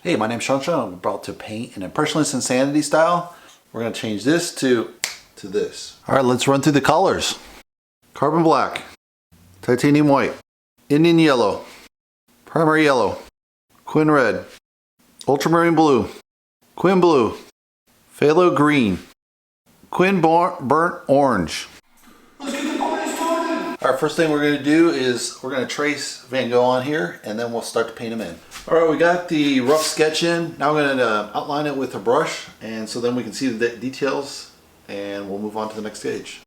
Hey, my name's shawnshawn. I'm about to paint in Impressionist Insanity style. We're gonna change this to this. All right, let's run through the colors. Carbon black, titanium white, Indian yellow, primary yellow, quin red, ultramarine blue, quin blue, phthalo green, quin burnt orange. Let's get the party started! All right, first thing we're gonna do is we're gonna trace Van Gogh on here and then we'll start to paint him in. All right, we got the rough sketch in. Now we're gonna outline it with a brush, and so then we can see the details and we'll move on to the next stage.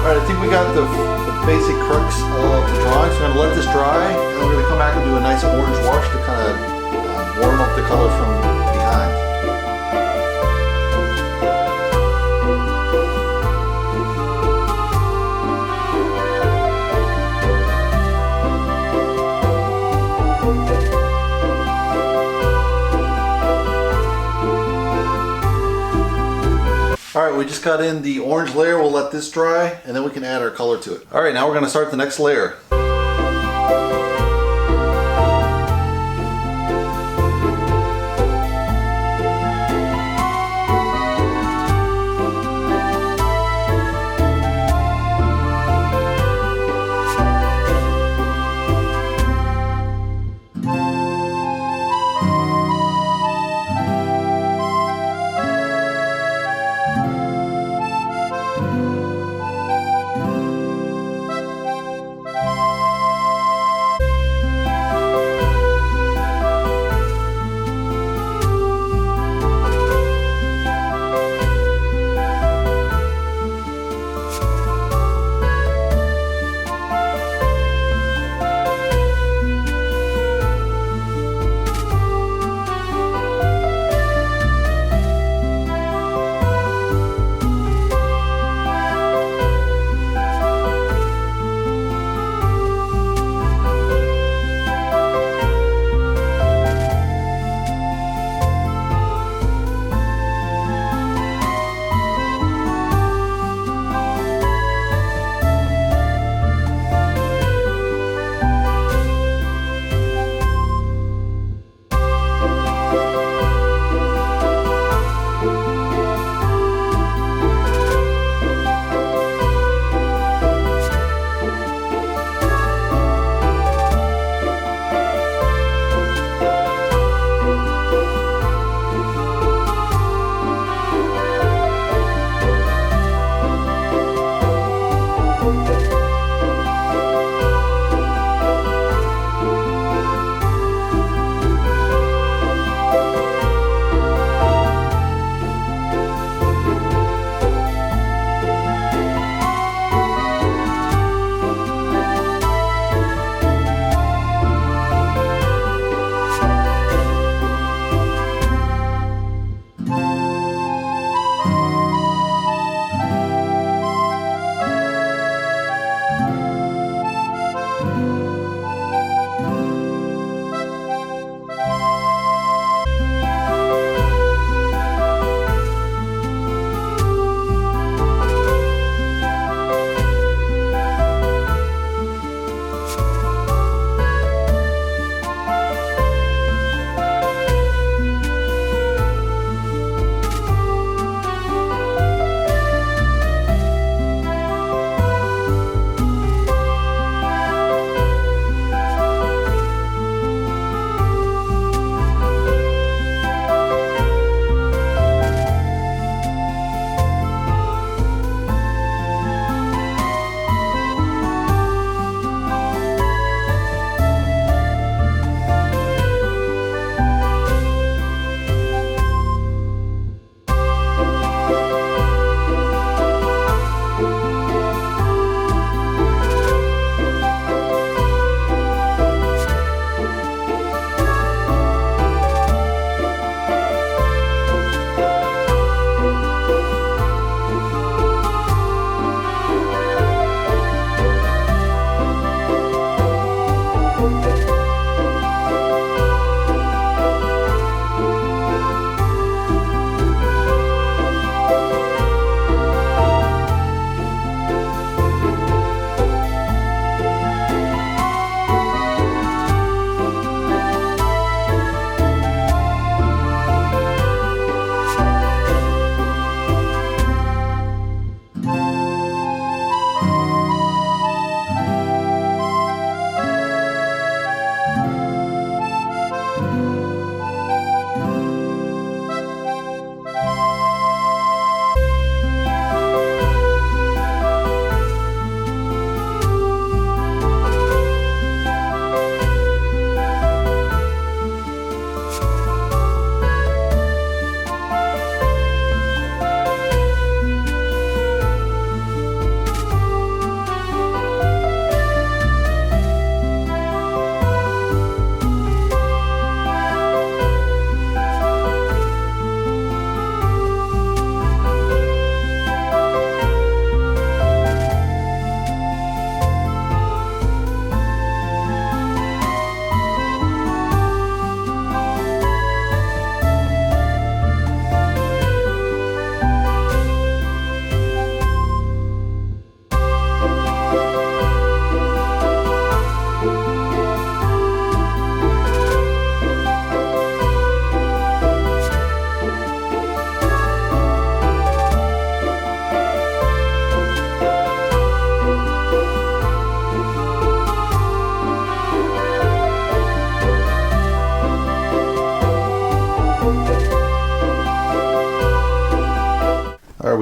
Alright, I think we got the basic crux of the drawing, so we're going to let this dry, and then we're going to come back and do a nice orange wash to kind of warm up the color from behind. Alright, we just got in the orange layer. We'll let this dry and then we can add our color to it. Alright, now we're going to start the next layer.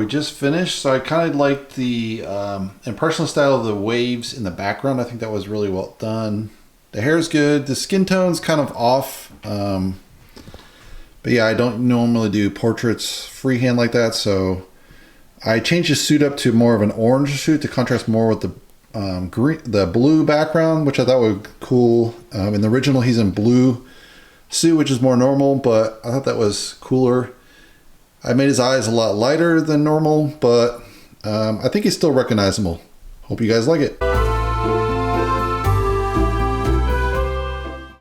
we just finished. So I kind of liked the impressionist style of the waves in the background. I think that was really well done. The hair's good. The skin tone's kind of off. But yeah, I don't normally do portraits freehand like that. So I changed his suit up to more of an orange suit to contrast more with the blue background, which I thought was cool. In the original, he's in blue suit, which is more normal, but I thought that was cooler. I made his eyes a lot lighter than normal, but I think he's still recognizable. Hope you guys like it.